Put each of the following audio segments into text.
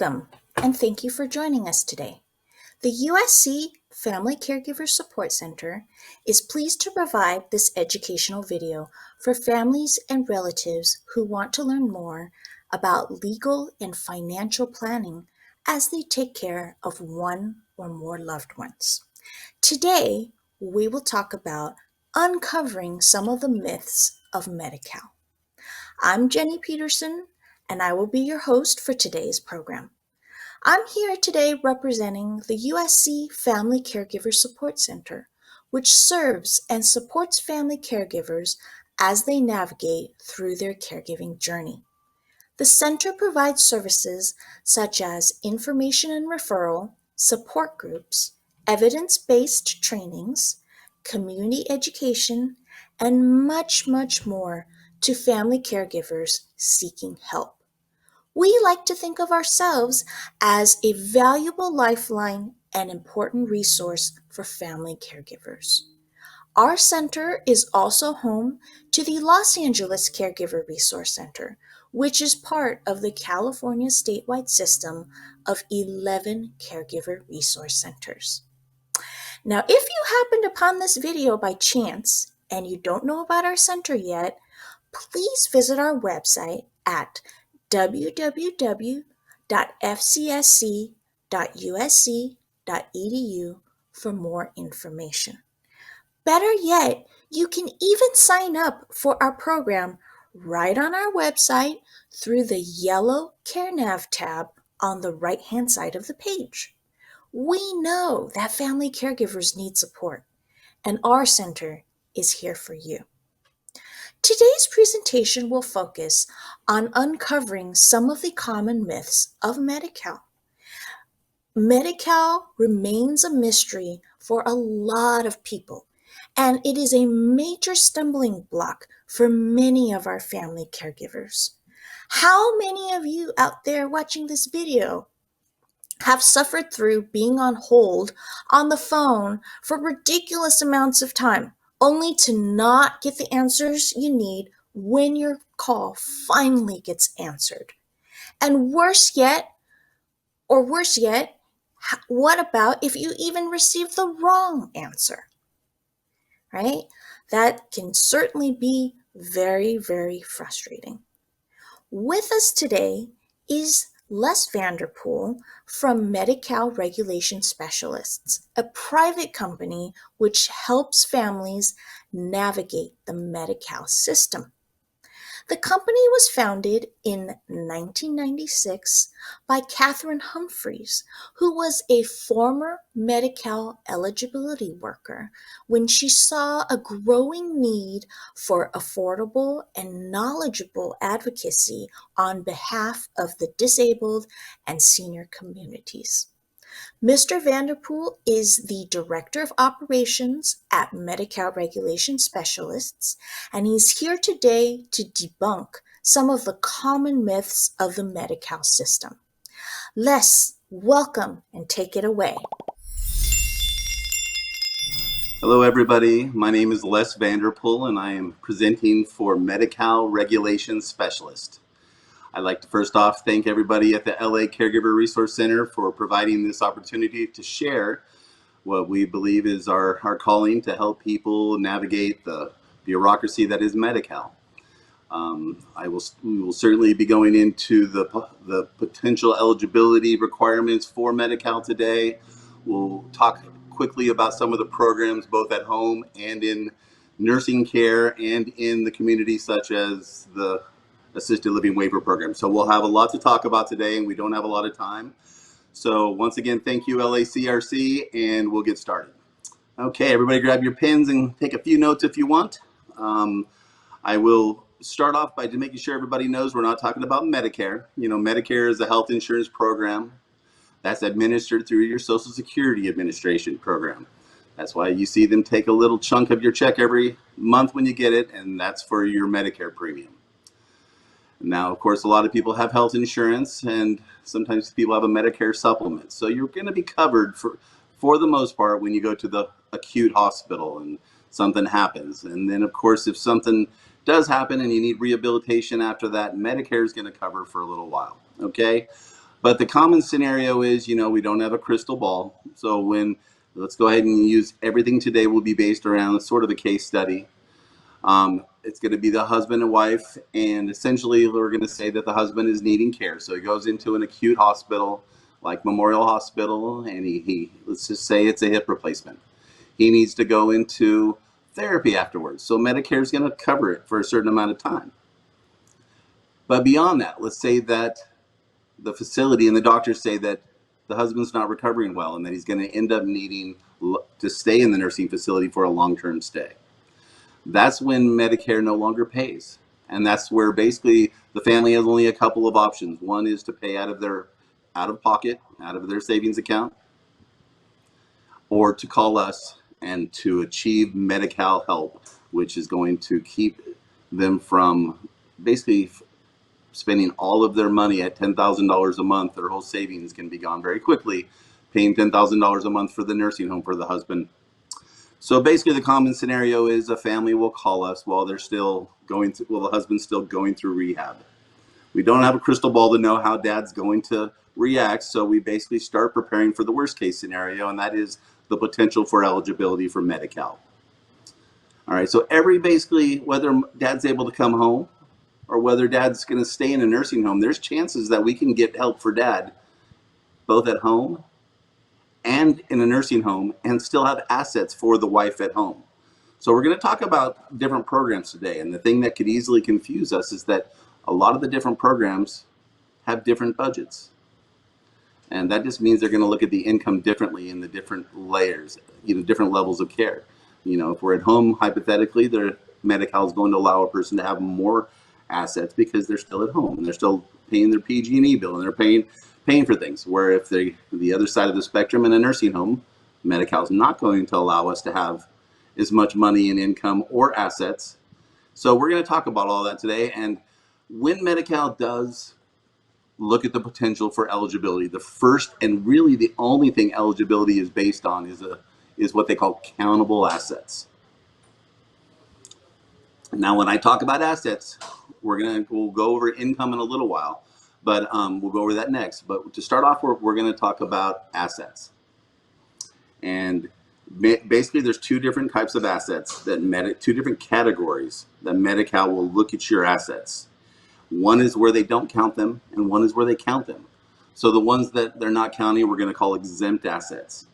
Welcome, and thank you for joining us today. The USC Family Caregiver Support Center is pleased to provide this educational video for families and relatives who want to learn more about legal and financial planning as they take care of one or more loved ones. Today, we will talk about uncovering some of the myths of Medi-Cal. I'm Jenny Peterson, and I will be your host for today's program. I'm here today representing the USC Family Caregiver Support Center, which serves and supports family caregivers as they navigate through their caregiving journey. The center provides services such as information and referral, support groups, evidence-based trainings, community education, and much more to family caregivers seeking help. We like to think of ourselves as a valuable lifeline and important resource for family caregivers. Our center is also home to the Los Angeles Caregiver Resource Center, which is part of the California statewide system of 11 caregiver resource centers. Now, if you happened upon this video by chance and you don't know about our center yet, please visit our website at www.fcsc.usc.edu for more information. Better yet, you can even sign up for our program right on our website through the yellow CareNav tab on the right-hand side of the page. We know that family caregivers need support, and our center is here for you. Today's presentation will focus on uncovering some of the common myths of Medi-Cal. Medi-Cal remains a mystery for a lot of people, and it is a major stumbling block for many of our family caregivers. How many of you out there watching this video have suffered through being on hold on the phone for ridiculous amounts of time, only to not get the answers you need when your call finally gets answered? And worse yet, what about if you even receive the wrong answer? Right? That can certainly be very frustrating. With us today is Les Vanderpool from Medi-Cal Regulation Specialists, a private company which helps families navigate the Medi-Cal system. The company was founded in 1996 by Catherine Humphreys, who was a former Medi-Cal eligibility worker when she saw a growing need for affordable and knowledgeable advocacy on behalf of the disabled and senior communities. Mr. Vanderpool is the Director of Operations at Medi-Cal Regulation Specialists, and he's here today to debunk some of the common myths of the Medi-Cal system. Les, welcome and take it away. Hello everybody, my name is Les Vanderpool and I am presenting for Medi-Cal Regulation Specialist. I'd like to first off thank everybody at the LA Caregiver Resource Center for providing this opportunity to share what we believe is our calling to help people navigate the bureaucracy that is Medi-Cal. We will certainly be going into the potential eligibility requirements for Medi-Cal today. We'll talk quickly about some of the programs both at home and in nursing care and in the community, such as the assisted living waiver program. So we'll have a lot to talk about today and we don't have a lot of time. So once again, thank you LACRC, and we'll get started. Okay, everybody grab your pens and take a few notes if you want. I will start off by making sure everybody knows we're not talking about Medicare. You know, Medicare is a health insurance program that's administered through your Social Security Administration program. That's why you see them take a little chunk of your check every month when you get it, and that's for your Medicare premium. Now, of course, a lot of people have health insurance, and sometimes people have a Medicare supplement. So you're going to be covered for the most part when you go to the acute hospital and something happens. And then, of course, if something does happen and you need rehabilitation after that, Medicare is going to cover for a little while. Okay. But the common scenario is, we don't have a crystal ball. So let's go ahead and use everything today will be based around sort of a case study. It's going to be the husband and wife, and essentially we're going to say that the husband is needing care. So he goes into an acute hospital like Memorial Hospital, and he let's just say it's a hip replacement. He needs to go into therapy afterwards. So Medicare is going to cover it for a certain amount of time. But beyond that, let's say that the facility and the doctors say that the husband's not recovering well and that he's going to end up needing to stay in the nursing facility for a long-term stay. That's when Medicare no longer pays. And that's where basically the family has only a couple of options. One is to pay out of their out-of-pocket, out of their savings account, or to call us and to achieve Medi-Cal help, which is going to keep them from basically spending all of their money at $10,000 a month. Their whole savings can be gone very quickly, paying $10,000 a month for the nursing home for the husband. So basically the common scenario is a family will call us while they're still going through, the husband's still going through rehab. We don't have a crystal ball to know how dad's going to react, so we basically start preparing for the worst case scenario, and that is the potential for eligibility for Medi-Cal. All right, so basically, whether dad's able to come home or whether dad's going to stay in a nursing home, there's chances that we can get help for dad both at home and in a nursing home and still have assets for the wife at home. So we're going to talk about different programs today, and the thing that could easily confuse us is that a lot of the different programs have different budgets. And that just means they're going to look at the income differently in the different layers, different levels of care. If we're at home, hypothetically, their Medi-Cal is going to allow a person to have more assets because they're still at home and they're still paying their PG&E bill and they're paying for things. Where if they're the other side of the spectrum in a nursing home, Medi-Cal is not going to allow us to have as much money in income or assets. So we're going to talk about all that today. And when Medi-Cal does look at the potential for eligibility, the first and really the only thing eligibility is based on is what they call countable assets. Now, when I talk about assets, we'll go over income in a little while, but we'll go over that next. But to start off, we're going to talk about assets. And basically, there's two different types of assets two different categories that Medi-Cal will look at your assets. One is where they don't count them, and one is where they count them. So the ones that they're not counting, we're going to call exempt assets.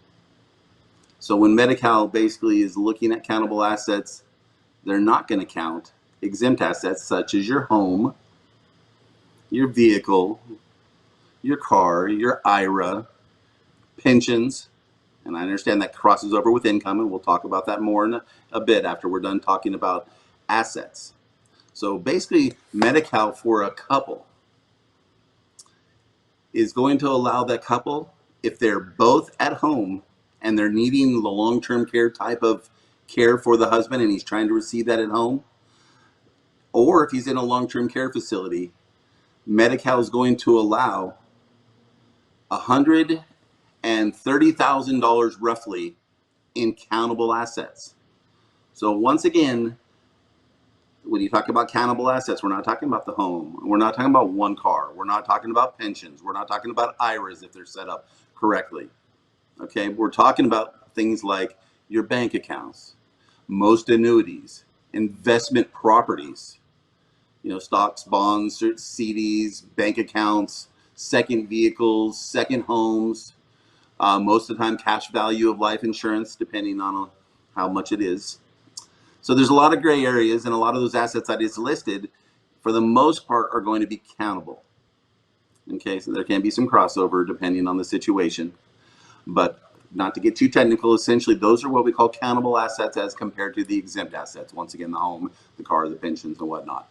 So when Medi-Cal basically is looking at countable assets, they're not going to count exempt assets such as your home, your vehicle, your car, your IRA, pensions, and I understand that crosses over with income, and we'll talk about that more in a bit after we're done talking about assets. So basically, Medi-Cal for a couple is going to allow that couple, if they're both at home and they're needing the long-term care type of care for the husband and he's trying to receive that at home, or if he's in a long-term care facility, Medi-Cal is going to allow $130,000 roughly in countable assets. So once again, when you talk about countable assets, we're not talking about the home. We're not talking about one car. We're not talking about pensions. We're not talking about IRAs if they're set up correctly. Okay, we're talking about things like your bank accounts, most annuities, investment properties, stocks, bonds, CDs, bank accounts, second vehicles, second homes, most of the time cash value of life insurance, depending on how much it is. So there's a lot of gray areas, and a lot of those assets I just listed, for the most part, are going to be countable. Okay, so there can be some crossover depending on the situation. But not to get too technical, essentially those are what we call countable assets as compared to the exempt assets. Once again, the home, the car, the pensions, and whatnot.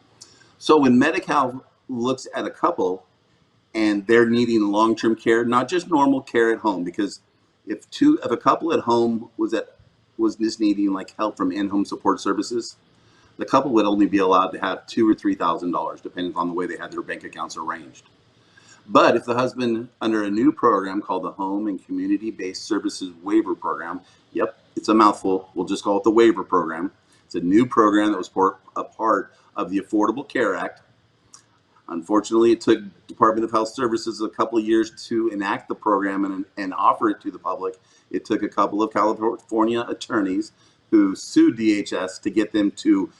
So when Medi-Cal looks at a couple and they're needing long-term care, not just normal care at home, because if a couple at home was just needing like help from in-home support services, the couple would only be allowed to have $2,000 or $3,000, depending on the way they had their bank accounts arranged. But if the husband, under a new program called the Home and Community-Based Services Waiver Program, yep, it's a mouthful, we'll just call it the waiver program. It's a new program that was a part of the Affordable Care Act. Unfortunately, it took Department of Health Services a couple of years to enact the program and offer it to the public. It took a couple of California attorneys who sued DHS to get them to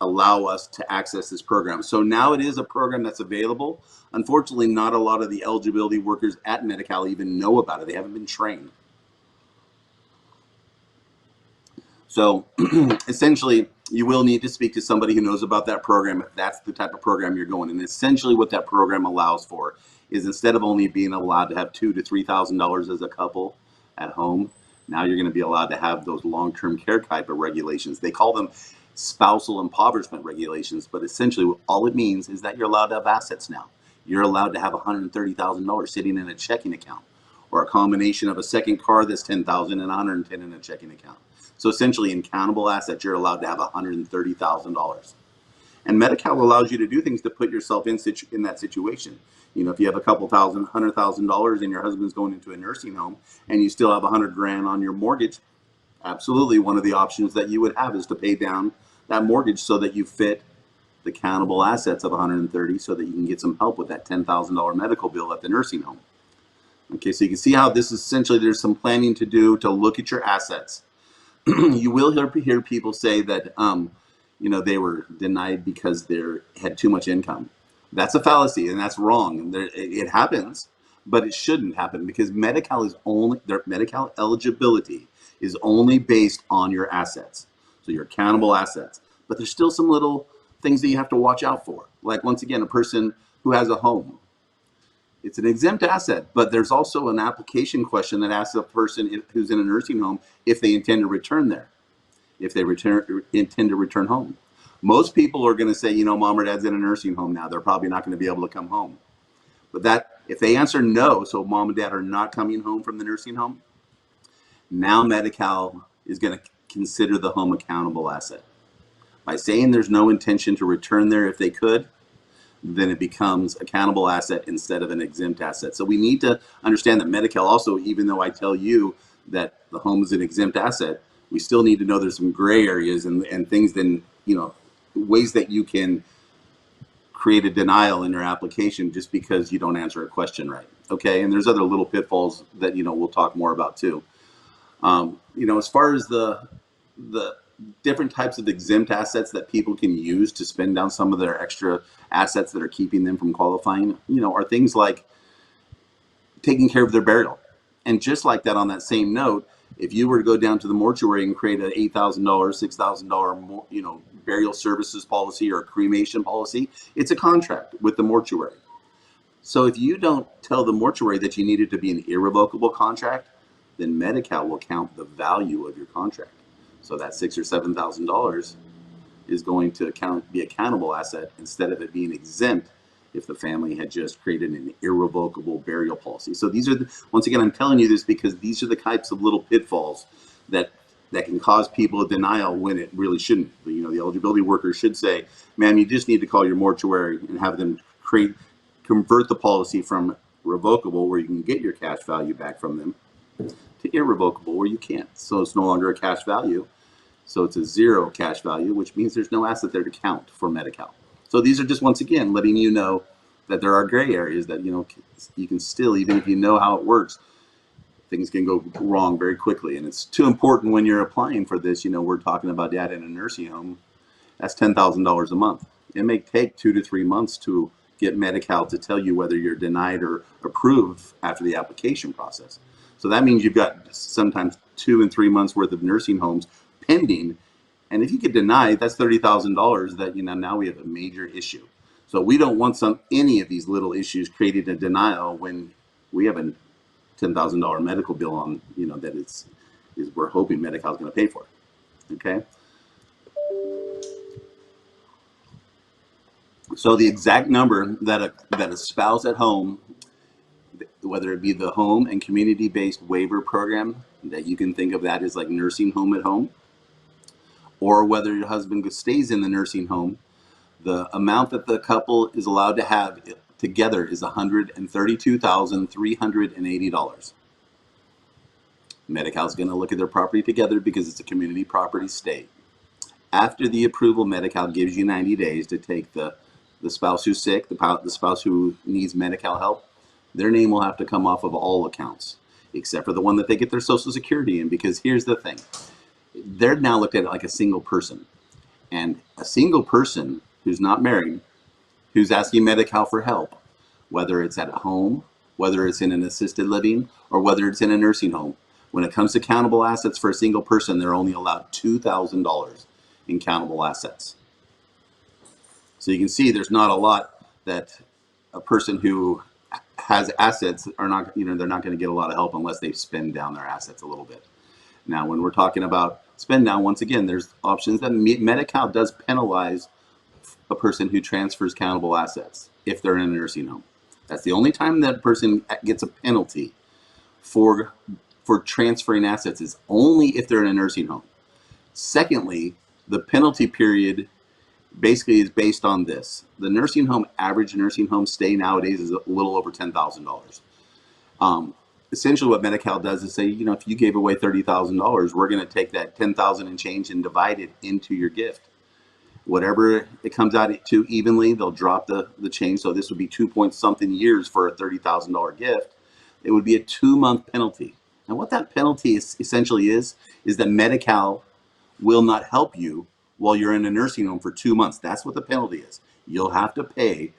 allow us to access this program. So now it is a program that's available. Unfortunately, not a lot of the eligibility workers at Medi-Cal even know about it. They haven't been trained. So essentially, you will need to speak to somebody who knows about that program if that's the type of program you're going. And essentially what that program allows for is, instead of only being allowed to have $2,000 to $3,000 as a couple at home, now you're going to be allowed to have those long-term care type of regulations. They call them spousal impoverishment regulations, but essentially all it means is that you're allowed to have assets now. You're allowed to have $130,000 sitting in a checking account, or a combination of a second car that's $10,000 and $110,000 in a checking account. So essentially, in countable assets, you're allowed to have $130,000. And Medi-Cal allows you to do things to put yourself in that situation. You know, if you have a couple thousand, $100,000, and your husband's going into a nursing home, and you still have $100,000 on your mortgage, absolutely, one of the options that you would have is to pay down that mortgage so that you fit the countable assets of $130,000, so that you can get some help with that $10,000 medical bill at the nursing home. Okay, so you can see how this is essentially, there's some planning to do to look at your assets. You will hear people say that, you know, they were denied because they had too much income. That's a fallacy, and that's wrong. It happens, but it shouldn't happen, because Medi-Cal is only, their Medi-Cal eligibility is only based on your assets, so your accountable assets. But there's still some little things that you have to watch out for. Like, once again, a person who has a home, it's an exempt asset, but there's also an application question that asks a person who's in a nursing home if they intend to return there, if they intend to return home. Most people are going to say, you know, mom or dad's in a nursing home now, they're probably not going to be able to come home. But that, if they answer no, so mom and dad are not coming home from the nursing home, now Medi-Cal is going to consider the home accountable asset. By saying there's no intention to return there if they could, then it becomes accountable asset instead of an exempt asset. So we need to understand that Medi-Cal also, even though I tell you that the home is an exempt asset, we still need to know there's some gray areas and things, then, you know, ways that you can create a denial in your application just because you don't answer a question right. Okay, and there's other little pitfalls that, you know, we'll talk more about too. You know, as far as the different types of exempt assets that people can use to spend down some of their extra assets that are keeping them from qualifying, you know, are things like taking care of their burial. And just like that, on that same note, if you were to go down to the mortuary and create an $8,000, $6,000, you know, burial services policy or a cremation policy, it's a contract with the mortuary. So if you don't tell the mortuary that you need it to be an irrevocable contract, then Medi-Cal will count the value of your contract. So that $6,000 or $7,000 is going to be a countable asset instead of it being exempt if the family had just created an irrevocable burial policy. So these are, once again, I'm telling you this because these are the types of little pitfalls that can cause people a denial when it really shouldn't. You know, the eligibility worker should say, ma'am, you just need to call your mortuary and have them convert the policy from revocable, where you can get your cash value back from them, to irrevocable, where you can't. So it's no longer a cash value. So it's a zero cash value, which means there's no asset there to count for Medi-Cal. So these are just, once again, letting you know that there are gray areas that, you know, you can still, even if you know how it works, things can go wrong very quickly. And it's too important when you're applying for this. You know, we're talking about dad in a nursing home. That's $10,000 a month. It may take 2 to 3 months to get Medi-Cal to tell you whether you're denied or approved after the application process. So that means you've got sometimes 2 and 3 months worth of nursing homes pending. And if you get denied, that's $30,000 that, you know, now we have a major issue. So we don't want any of these little issues creating a denial when we have a $10,000 medical bill on, you know, that we're hoping Medi-Cal is going to pay for it. Okay. So the exact number that a spouse at home, whether it be the home and community-based waiver program, that you can think of that as like nursing home at home, or whether your husband stays in the nursing home, the amount that the couple is allowed to have together is $132,380. Medi-Cal is going to look at their property together because it's a community property state. After the approval, Medi-Cal gives you 90 days to take the the spouse who's sick, the spouse who needs Medi-Cal help, their name will have to come off of all accounts, except for the one that they get their Social Security in, because here's the thing. They're now looked at like a single person. And a single person who's not married, who's asking Medi-Cal for help, whether it's at home, whether it's in an assisted living, or whether it's in a nursing home, when it comes to countable assets for a single person, they're only allowed $2,000 in countable assets. So you can see there's not a lot that a person who has assets are not, they're not going to get a lot of help unless they spend down their assets a little bit. Now, when we're talking about spend down, once again, there's options that Medi-Cal does penalize a person who transfers countable assets if they're in a nursing home. That's the only time that person gets a penalty for transferring assets, is only if they're in a nursing home. Secondly, the penalty period basically is based on this. The average nursing home stay nowadays is a little over $10,000. Essentially what Medi-Cal does is say, if you gave away $30,000, we're going to take that $10,000 and change and divide it into your gift. Whatever it comes out to evenly, they'll drop the change. So this would be 2-point-something years for a $30,000 gift. It would be a 2-month penalty. And what that penalty essentially is that Medi-Cal will not help you while you're in a nursing home for 2 months. That's what the penalty is. You'll have to pay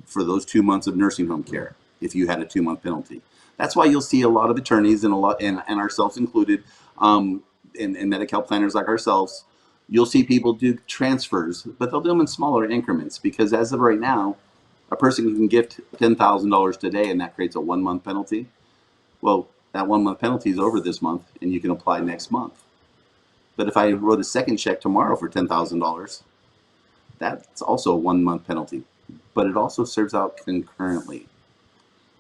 for those 2 months of nursing home care if you had a 2-month penalty. That's why you'll see a lot of attorneys and ourselves included, and Medi-Cal planners like ourselves. You'll see people do transfers, but they'll do them in smaller increments, because as of right now, a person can gift $10,000 today, and that creates a 1-month penalty. Well, that 1-month penalty is over this month, and you can apply next month. But if I wrote a second check tomorrow for $10,000, that's also a 1-month penalty, but it also serves out concurrently.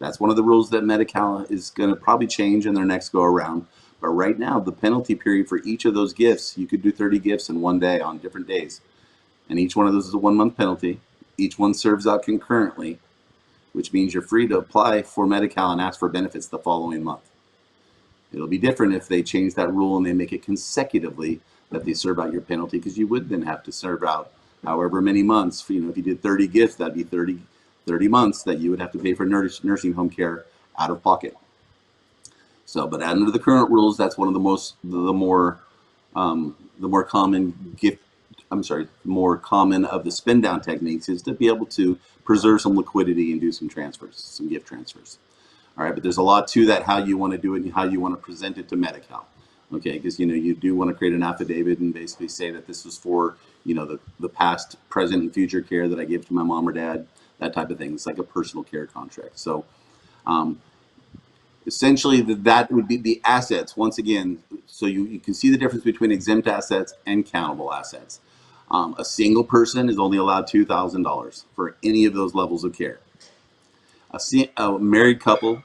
That's one of the rules that Medi-Cal is going to probably change in their next go around. But right now, the penalty period for each of those gifts, you could do 30 gifts in one day on different days. And each one of those is a 1-month penalty. Each one serves out concurrently, which means you're free to apply for Medi-Cal and ask for benefits the following month. It'll be different if they change that rule and they make it consecutively that they serve out your penalty, because you would then have to serve out however many months. If you did 30 gifts, that'd be 30 months that you would have to pay for nursing home care out of pocket. So, but under the current rules, that's one of the more common of the spend down techniques, is to be able to preserve some liquidity and do some transfers, some gift transfers. All right, but there's a lot to that, how you want to do it and how you want to present it to Medi-Cal. Okay, because you do want to create an affidavit and basically say that this is for the past, present, and future care that I give to my mom or dad, that type of thing. It's like a personal care contract. So essentially that would be the assets, once again, so you can see the difference between exempt assets and countable assets. A single person is only allowed $2,000 for any of those levels of care. A married couple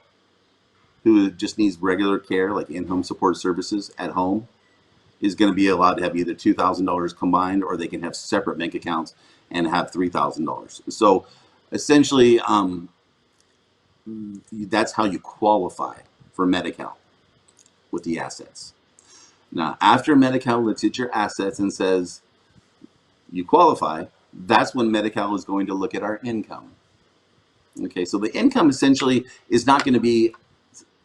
who just needs regular care, like in-home support services at home, is going to be allowed to have either $2,000 combined, or they can have separate bank accounts and have $3,000. So essentially, that's how you qualify for Medi-Cal with the assets. Now, after Medi-Cal looks at your assets and says you qualify, that's when Medi-Cal is going to look at our income. Okay, so the income essentially is not going to be,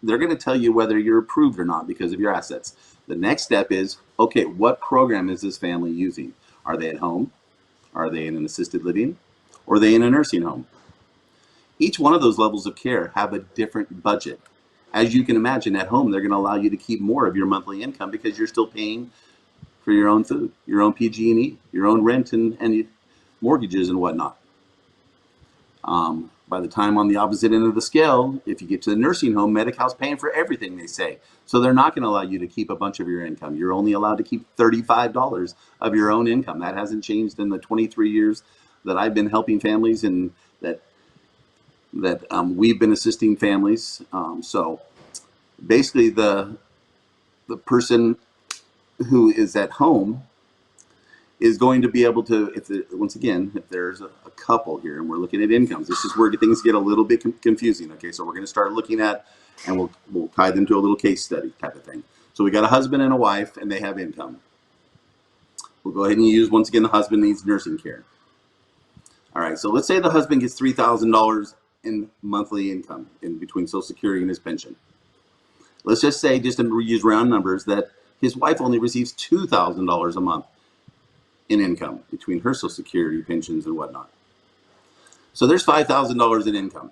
they're going to tell you whether you're approved or not because of your assets. The next step is, okay, what program is this family using? Are they at home? Are they in an assisted living? Or are they in a nursing home? Each one of those levels of care have a different budget. As you can imagine, at home, they're going to allow you to keep more of your monthly income because you're still paying for your own food, your own PG&E, your own rent and mortgages and whatnot. By the time on the opposite end of the scale, if you get to the nursing home, Medi-Cal's paying for everything, they say. So they're not going to allow you to keep a bunch of your income. You're only allowed to keep $35 of your own income. That hasn't changed in the 23 years that I've been helping families and that we've been assisting families. So basically the person who is at home is going to be able to, once again, if there's a couple here and we're looking at incomes, this is where things get a little bit confusing. Okay, so we're going to start looking at, and we'll tie them to a little case study type of thing. So we got a husband and a wife, and they have income. We'll go ahead and use, once again, the husband needs nursing care. All right, so let's say the husband gets $3,000 in monthly income in between Social Security and his pension. Let's just say, just to use round numbers, that his wife only receives $2,000 a month in income between her Social Security, pensions, and whatnot. So there's $5,000 in income.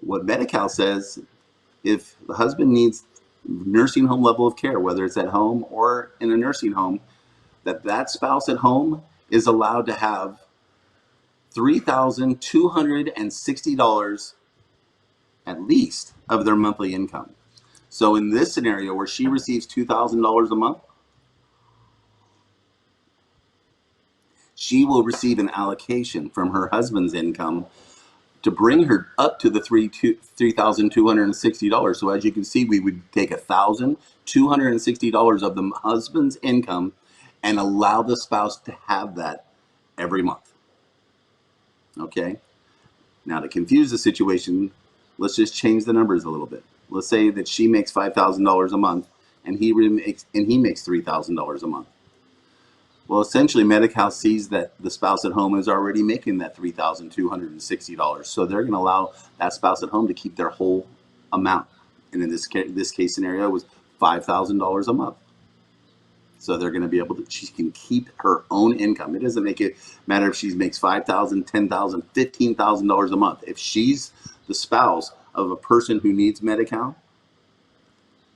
What Medi-Cal says, if the husband needs nursing home level of care, whether it's at home or in a nursing home, that spouse at home is allowed to have $3,260 at least of their monthly income. So in this scenario where she receives $2,000 a month, she will receive an allocation from her husband's income to bring her up to the $3,260. So as you can see, we would take $1,260 of the husband's income and allow the spouse to have that every month. Okay. Now to confuse the situation, let's just change the numbers a little bit. Let's say that she makes $5,000 a month and he makes $3,000 a month. Well, essentially, Medi-Cal sees that the spouse at home is already making that $3,260. So they're going to allow that spouse at home to keep their whole amount. And in this case scenario, it was $5,000 a month. So they're going to be able to, she can keep her own income. It doesn't make it matter if she makes $5,000, $10,000, $15,000 a month. If she's the spouse of a person who needs Medi-Cal,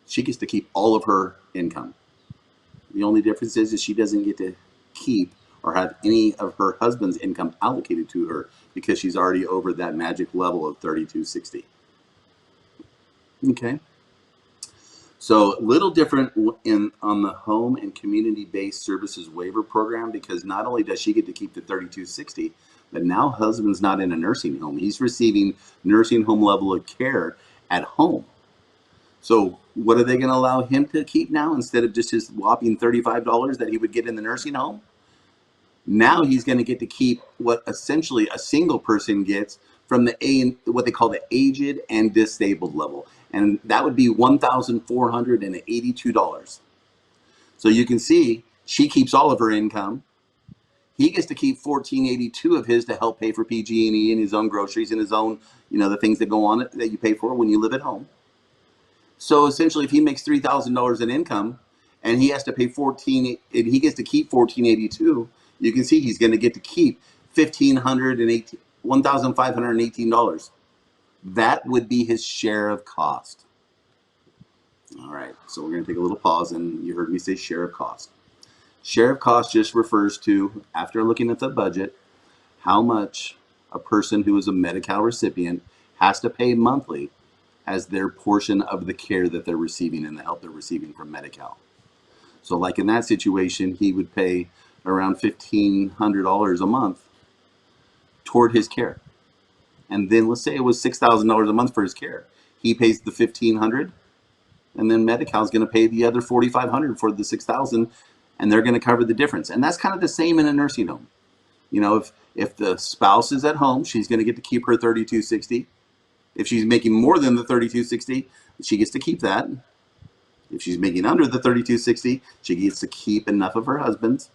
she gets to keep all of her income. The only difference is she doesn't get to keep or have any of her husband's income allocated to her because she's already over that magic level of $3,260. Okay. So a little different on the home and community-based services waiver program, because not only does she get to keep the $3,260, but now husband's not in a nursing home. He's receiving nursing home level of care at home. So what are they going to allow him to keep now instead of just his whopping $35 that he would get in the nursing home? Now he's going to get to keep what essentially a single person gets from what they call the aged and disabled level. And that would be $1,482. So you can see she keeps all of her income. He gets to keep $1,482 of his to help pay for PG&E and his own groceries and his own, the things that go on that you pay for when you live at home. So essentially, if he makes $3,000 in income and he has to pay and he gets to keep $1,482, you can see he's going to get to keep $1,518. That would be his share of cost. All right, so we're going to take a little pause, and you heard me say share of cost. Share of cost just refers to, after looking at the budget, how much a person who is a Medi-Cal recipient has to pay monthly as their portion of the care that they're receiving and the help they're receiving from Medi-Cal. So like in that situation, he would pay around $1,500 a month toward his care. And then let's say it was $6,000 a month for his care. He pays the $1,500, and then Medi-Cal is going to pay the other $4,500 for the $6,000, and they're going to cover the difference. And that's kind of the same in a nursing home. If the spouse is at home, she's going to get to keep her $3,260. If she's making more than the $3,260, she gets to keep that. If she's making under the $3,260, she gets to keep enough of her husband's.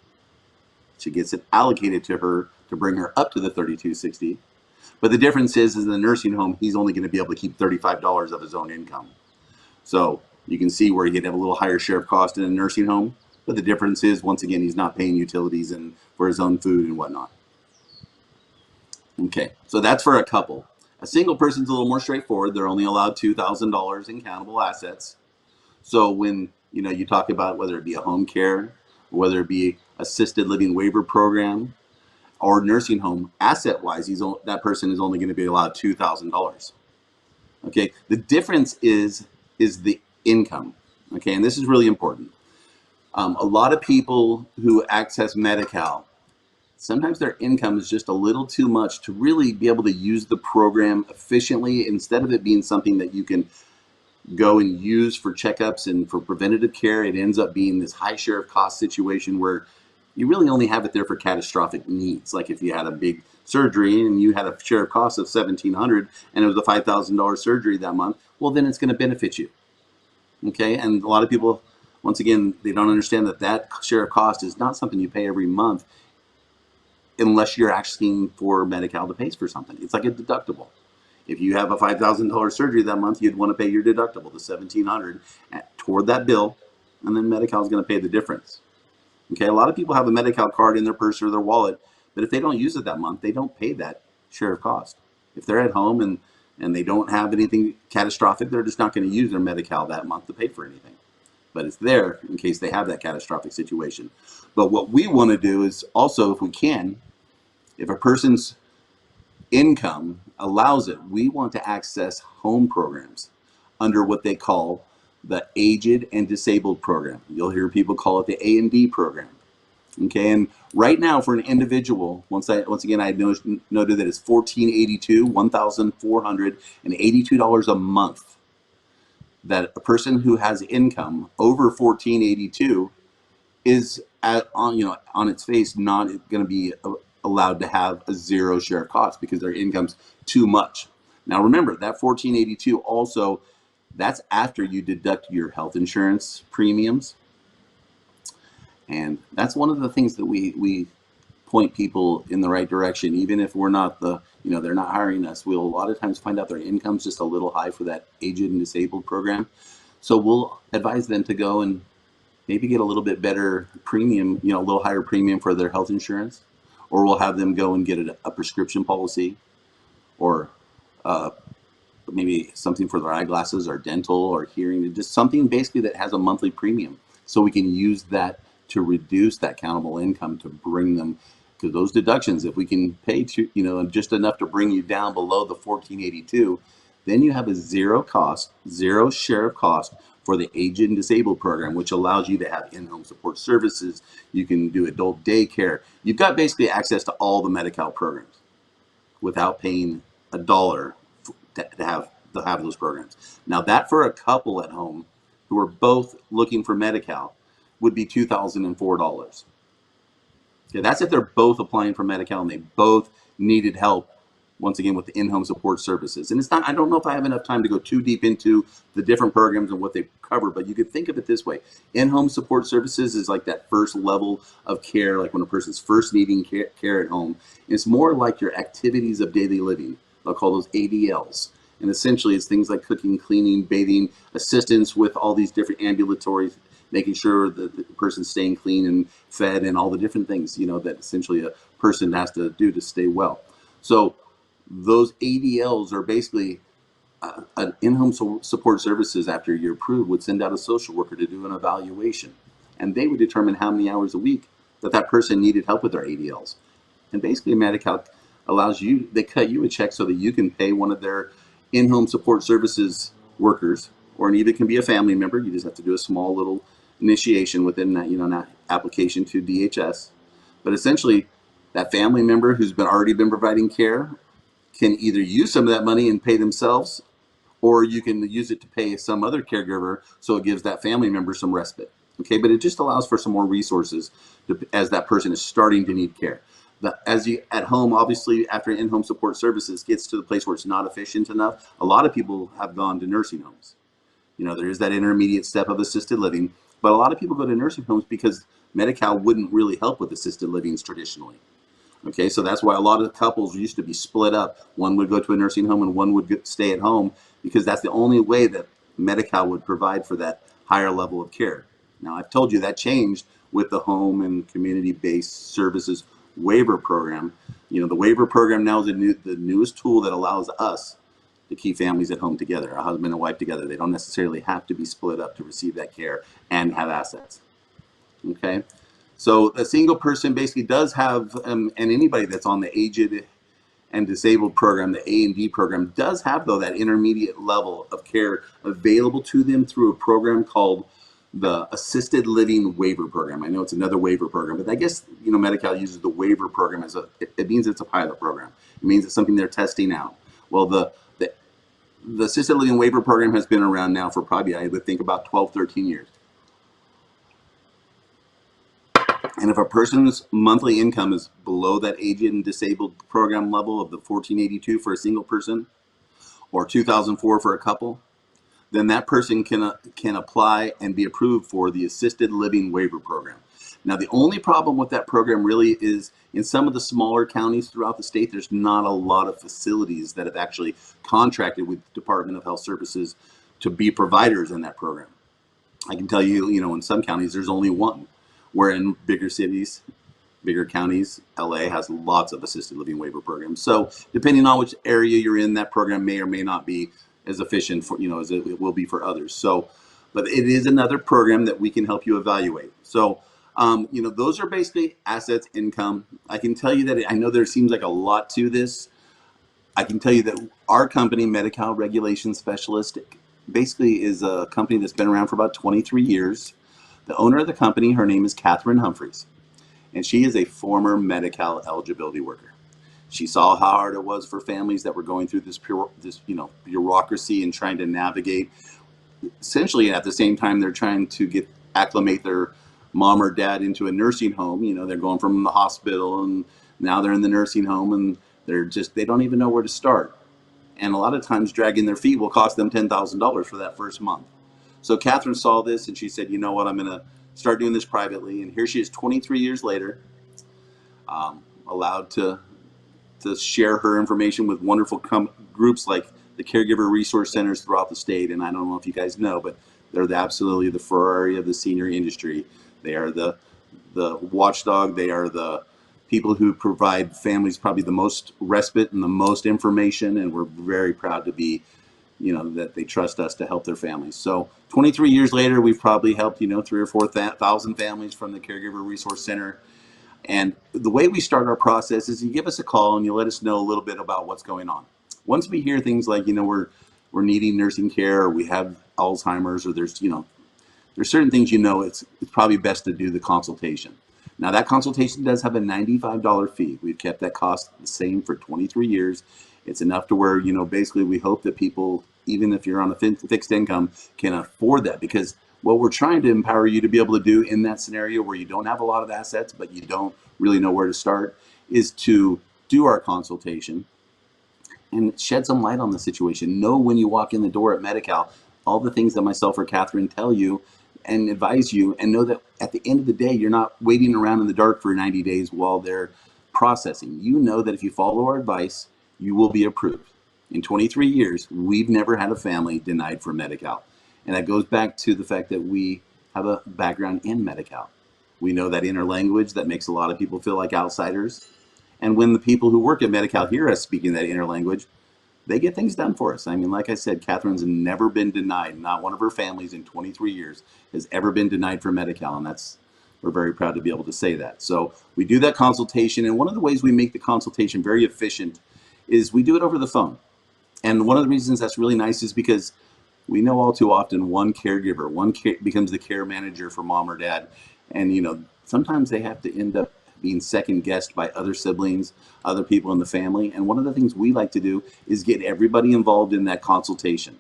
She gets it allocated to her to bring her up to the $3,260. But the difference is in the nursing home, he's only going to be able to keep $35 of his own income. So you can see where he'd have a little higher share of cost in a nursing home. But the difference is, once again, he's not paying utilities and for his own food and whatnot. Okay, so that's for a couple. A single person's a little more straightforward. They're only allowed $2,000 in countable assets. So when you talk about whether it be a home care, or whether it be assisted living waiver program, or nursing home, asset-wise, that person is only going to be allowed $2,000. Okay, the difference is the income. Okay, and this is really important. A lot of people who access Medi-Cal, sometimes their income is just a little too much to really be able to use the program efficiently. Instead of it being something that you can go and use for checkups and for preventative care, it ends up being this high share of cost situation where you really only have it there for catastrophic needs. Like if you had a big surgery and you had a share of cost of $1,700 and it was a $5,000 surgery that month, well, then it's going to benefit you. Okay, and a lot of people, once again, they don't understand that share of cost is not something you pay every month. unless you're asking for Medi-Cal to pay for something. It's like a deductible. If you have a $5,000 surgery that month, you'd want to pay your deductible, the $1,700, toward that bill, and then Medi-Cal is going to pay the difference. Okay, a lot of people have a Medi-Cal card in their purse or their wallet, but if they don't use it that month, they don't pay that share of cost. If they're at home and they don't have anything catastrophic, they're just not going to use their Medi-Cal that month to pay for anything. But it's there in case they have that catastrophic situation. But what we want to do is also, if we can, if a person's income allows it, we want to access home programs under what they call the Aged and Disabled program. You'll hear people call it the A&D program. Okay, and right now for an individual, once again I noted that it's $1,482 a month. That a person who has income over $1,482 is on its face not going to be allowed to have a zero share of cost because their income's too much. Now remember that $1,482 also, that's after you deduct your health insurance premiums. And that's one of the things that we point people in the right direction, even if we're not they're not hiring us. We'll a lot of times find out their income's just a little high for that Aged and Disabled program. So we'll advise them to go and maybe get a little bit better premium, a little higher premium for their health insurance, or we'll have them go and get a prescription policy, or maybe something for their eyeglasses or dental or hearing, just something basically that has a monthly premium, so we can use that to reduce that countable income to bring them to those deductions. If we can pay to, just enough to bring you down below the $1,482, then you have a zero share of cost for the Aged and Disabled program, which allows you to have in-home support services. You can do adult daycare. You've got basically access to all the Medi-Cal programs without paying a dollar to have those programs. Now that for a couple at home who are both looking for Medi-Cal would be $2,004. Okay, that's if they're both applying for Medi-Cal and they both needed help, once again, with the in-home support services. And it's not, I don't know if I have enough time to go too deep into the different programs and what they cover, but you could think of it this way. In-home support services is like that first level of care, like when a person's first needing care at home. It's more like your activities of daily living. They'll call those ADLs. And essentially it's things like cooking, cleaning, bathing, assistance with all these different ambulatory, making sure that the person's staying clean and fed and all the different things, that essentially a person has to do to stay well. So those ADLs are basically an in-home support services. After you're approved, would send out a social worker to do an evaluation, and they would determine how many hours a week that person needed help with their ADLs. And basically Medi-Cal allows you, they cut you a check so that you can pay one of their in-home support services workers, or it can be a family member. You just have to do a small little initiation within that, that application to DHS. But essentially that family member who's already been providing care can either use some of that money and pay themselves, or you can use it to pay some other caregiver, so it gives that family member some respite. Okay, but it just allows for some more resources as that person is starting to need care. As you at home, obviously, after in-home support services gets to the place where it's not efficient enough, a lot of people have gone to nursing homes. There is that intermediate step of assisted living, but a lot of people go to nursing homes because Medi-Cal wouldn't really help with assisted livings traditionally. Okay, so that's why a lot of couples used to be split up. One would go to a nursing home and one would stay at home, because that's the only way that Medi-Cal would provide for that higher level of care. Now, I've told you that changed with the home and community-based services waiver program. The waiver program now is the newest tool that allows us to keep families at home together, a husband and wife together. They don't necessarily have to be split up to receive that care and have assets. Okay. So a single person basically does have, and anybody that's on the Aged and Disabled program, the A&D program, does have, though, that intermediate level of care available to them through a program called the Assisted Living Waiver Program. I know it's another waiver program, but I guess, Medi-Cal uses the waiver program as it means it's a pilot program. It means it's something they're testing out. Well, the Assisted Living Waiver Program has been around now for probably, I would think, about 12, 13 years. And if a person's monthly income is below that Aged and Disabled program level of the $1,482 for a single person, or $2,004 for a couple, then that person can apply and be approved for the Assisted Living Waiver Program. Now, the only problem with that program really is in some of the smaller counties throughout the state, there's not a lot of facilities that have actually contracted with the Department of Health Services to be providers in that program. I can tell you, in some counties, there's only one, where in bigger cities, bigger counties, LA has lots of assisted living waiver programs. So depending on which area you're in, that program may or may not be as efficient for, as it will be for others. So, but it is another program that we can help you evaluate. So, those are basically assets, income. I can tell you that I know there seems like a lot to this. I can tell you that our company, Medi-Cal Regulation Specialist, basically is a company that's been around for about 23 years. The owner of the company, her name is Catherine Humphreys, and she is a former Medi-Cal eligibility worker. She saw how hard it was for families that were going through this bureaucracy and trying to navigate. Essentially, at the same time, they're trying to acclimate their mom or dad into a nursing home. They're going from the hospital and now they're in the nursing home, and they don't even know where to start. And a lot of times dragging their feet will cost them $10,000 for that first month. So Catherine saw this and she said, you know what, I'm going to start doing this privately. And here she is 23 years later, allowed to share her information with wonderful groups like the Caregiver Resource Centers throughout the state. And I don't know if you guys know, but they're absolutely the Ferrari of the senior industry. They are the watchdog. They are the people who provide families probably the most respite and the most information. And we're very proud to be, that they trust us to help their families. So 23 years later, we've probably helped, 3,000 or 4,000 families from the Caregiver Resource Center. And the way we start our process is you give us a call and you let us know a little bit about what's going on. Once we hear things like, we're needing nursing care, or we have Alzheimer's, or there's certain things, it's probably best to do the consultation. Now that consultation does have a $95 fee. We've kept that cost the same for 23 years. It's enough to where, basically we hope that people, even if you're on a fixed income, can afford that, because what we're trying to empower you to be able to do in that scenario where you don't have a lot of assets, but you don't really know where to start, is to do our consultation and shed some light on the situation. Know when you walk in the door at Medi-Cal, all the things that myself or Catherine tell you and advise you, and know that at the end of the day, you're not waiting around in the dark for 90 days while they're processing. You know that if you follow our advice, you will be approved. In 23 years, we've never had a family denied for Medi-Cal. And that goes back to the fact that we have a background in Medi-Cal. We know that inner language that makes a lot of people feel like outsiders. And when the people who work at Medi-Cal hear us speaking that inner language, they get things done for us. I mean, like I said, Catherine's never been denied. Not one of her families in 23 years has ever been denied for Medi-Cal. And we're very proud to be able to say that. So we do that consultation. And one of the ways we make the consultation very efficient is we do it over the phone. And one of the reasons that's really nice is because we know all too often one caregiver becomes the care manager for mom or dad. And, sometimes they have to end up being second guessed by other siblings, other people in the family. And one of the things we like to do is get everybody involved in that consultation.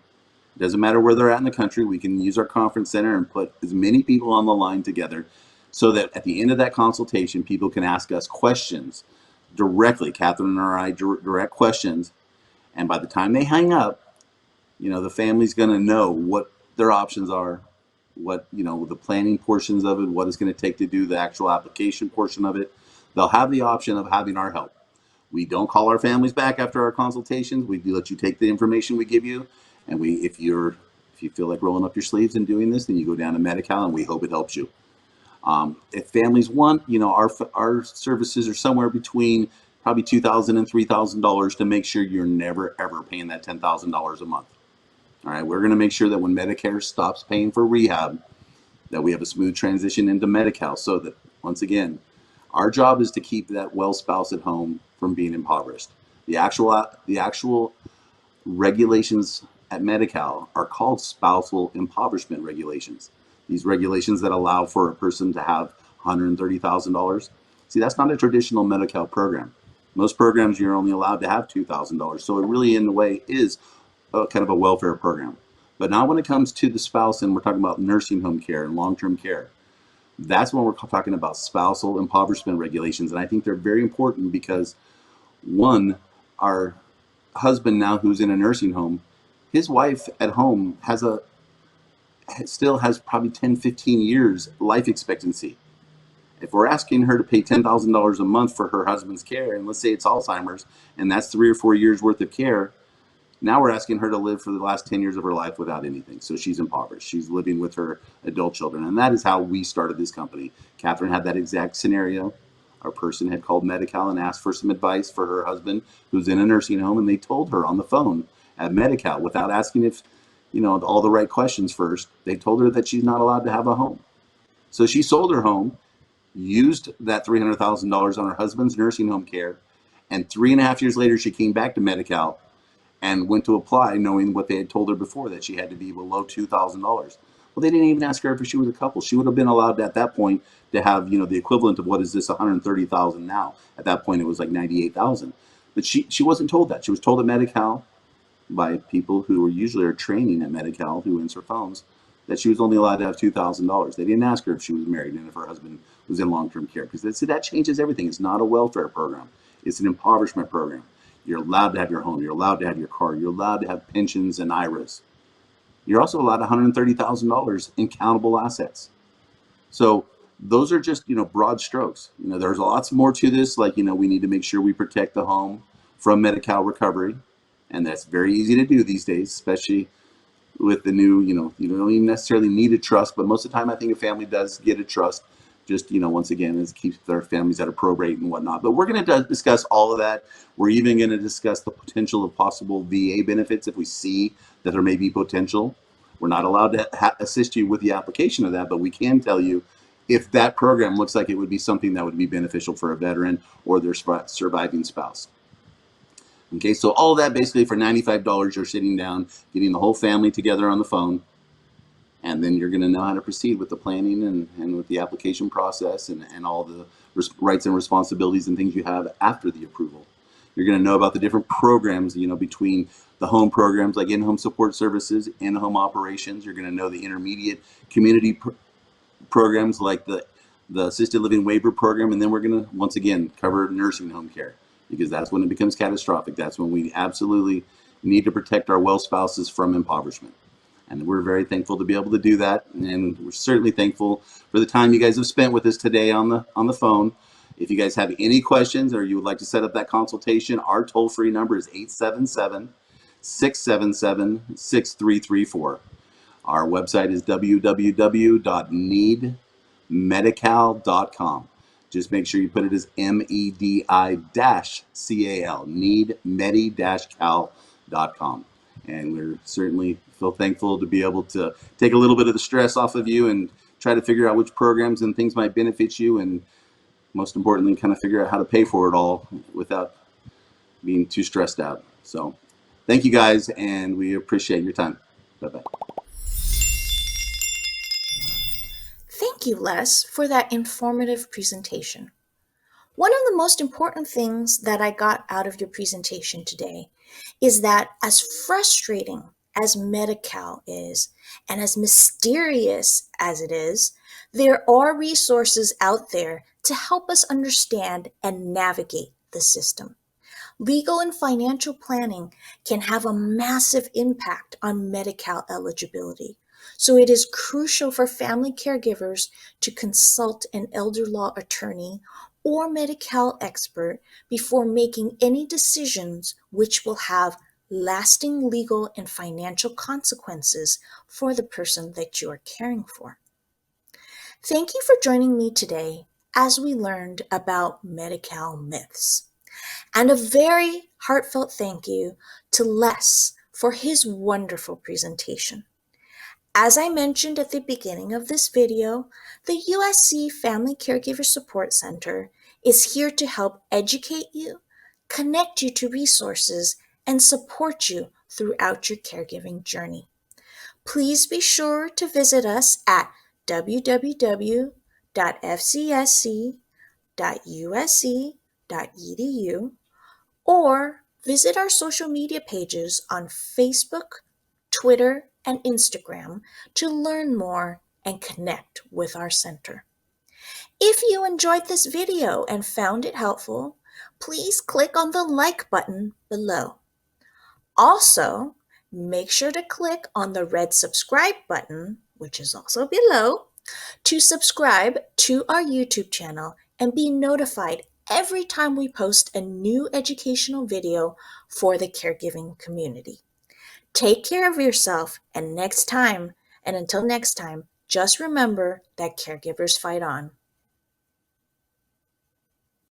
It doesn't matter where they're at in the country. We can use our conference center and put as many people on the line together so that at the end of that consultation, people can ask us questions directly, Catherine or I, direct questions. And by the time they hang up, the family's going to know what their options are, what, the planning portions of it, what it's going to take to do the actual application portion of it. They'll have the option of having our help. We don't call our families back after our consultations. We do let you take the information we give you. And if you feel like rolling up your sleeves and doing this, then you go down to Medi-Cal and we hope it helps you. If families want, our services are somewhere between probably $2,000 and $3,000 to make sure you're never, ever paying that $10,000 a month. All right, we're going to make sure that when Medicare stops paying for rehab, that we have a smooth transition into Medi-Cal, so that, once again, our job is to keep that well spouse at home from being impoverished. The actual regulations at Medi-Cal are called spousal impoverishment regulations. These regulations that allow for a person to have $130,000. See, that's not a traditional Medi-Cal program. Most programs, you're only allowed to have $2,000. So it really, in a way, is kind of a welfare program. But now when it comes to the spouse, and we're talking about nursing home care and long-term care, that's when we're talking about spousal impoverishment regulations. And I think they're very important because, one, our husband now who's in a nursing home, his wife at home still has probably 10, 15 years life expectancy. If we're asking her to pay $10,000 a month for her husband's care, and let's say it's Alzheimer's, and that's 3 or 4 years worth of care, now we're asking her to live for the last 10 years of her life without anything. So she's impoverished. She's living with her adult children. And that is how we started this company. Catherine had that exact scenario. Our person had called Medi-Cal and asked for some advice for her husband who's in a nursing home. And they told her on the phone at Medi-Cal, without asking if, all the right questions first, they told her that she's not allowed to have a home. So she sold her home, used that $300,000 on her husband's nursing home care. And 3.5 years later, she came back to Medi-Cal and went to apply knowing what they had told her before, that she had to be below $2,000. Well, they didn't even ask her if she was a couple. She would have been allowed at that point to have, the equivalent of, what is this, $130,000 now. At that point, it was like $98,000. But she wasn't told that. She was told at Medi-Cal by people who usually are training at Medi-Cal, who answer phones, that she was only allowed to have $2,000. They didn't ask her if she was married and if her husband was in long-term care, because that changes everything. It's not a welfare program. It's an impoverishment program. You're allowed to have your home. You're allowed to have your car. You're allowed to have pensions and IRAs. You're also allowed $130,000 in countable assets. So those are just, broad strokes. There's lots more to this. Like, we need to make sure we protect the home from Medi-Cal recovery. And that's very easy to do these days, especially with the new, you don't even necessarily need a trust, but most of the time I think a family does get a trust. Just, once again, it keeps their families at a probate and whatnot. But we're going to discuss all of that. We're even going to discuss the potential of possible VA benefits if we see that there may be potential. We're not allowed to assist you with the application of that, but we can tell you if that program looks like it would be something that would be beneficial for a veteran or their surviving spouse. Okay, so all of that basically for $95, you're sitting down, getting the whole family together on the phone, and then you're going to know how to proceed with the planning and with the application process and all the rights and responsibilities and things you have after the approval. You're going to know about the different programs, between the home programs like in-home support services, in-home operations. You're going to know the intermediate community programs like the assisted living waiver program. And then we're going to, once again, cover nursing home care, because that's when it becomes catastrophic. That's when we absolutely need to protect our well spouses from impoverishment. And we're very thankful to be able to do that. And we're certainly thankful for the time you guys have spent with us today on the phone. If you guys have any questions or you would like to set up that consultation, our toll-free number is 877-677-6334. Our website is www.needmedical.com. Just make sure you put it as MEDI-CAL, needmedi-cal.com. And we're certainly feel thankful to be able to take a little bit of the stress off of you and try to figure out which programs and things might benefit you, and most importantly, kind of figure out how to pay for it all without being too stressed out. So thank you guys, and we appreciate your time. Bye-bye. Thank you, Les, for that informative presentation. One of the most important things that I got out of your presentation today is that as frustrating as Medi-Cal is, and as mysterious as it is, there are resources out there to help us understand and navigate the system. Legal and financial planning can have a massive impact on Medi-Cal eligibility. So it is crucial for family caregivers to consult an elder law attorney or Medi-Cal expert before making any decisions which will have lasting legal and financial consequences for the person that you are caring for. Thank you for joining me today as we learned about Medi-Cal myths. And a very heartfelt thank you to Les for his wonderful presentation. As I mentioned at the beginning of this video, the USC Family Caregiver Support Center is here to help educate you, connect you to resources, and support you throughout your caregiving journey. Please be sure to visit us at www.fcsc.usc.edu or visit our social media pages on Facebook, Twitter, and Instagram to learn more and connect with our center. If you enjoyed this video and found it helpful, please click on the like button below. Also, make sure to click on the red subscribe button, which is also below, To subscribe to our YouTube channel and be notified every time we post a new educational video for the caregiving community. Take care of yourself and until next time, just remember that caregivers fight on.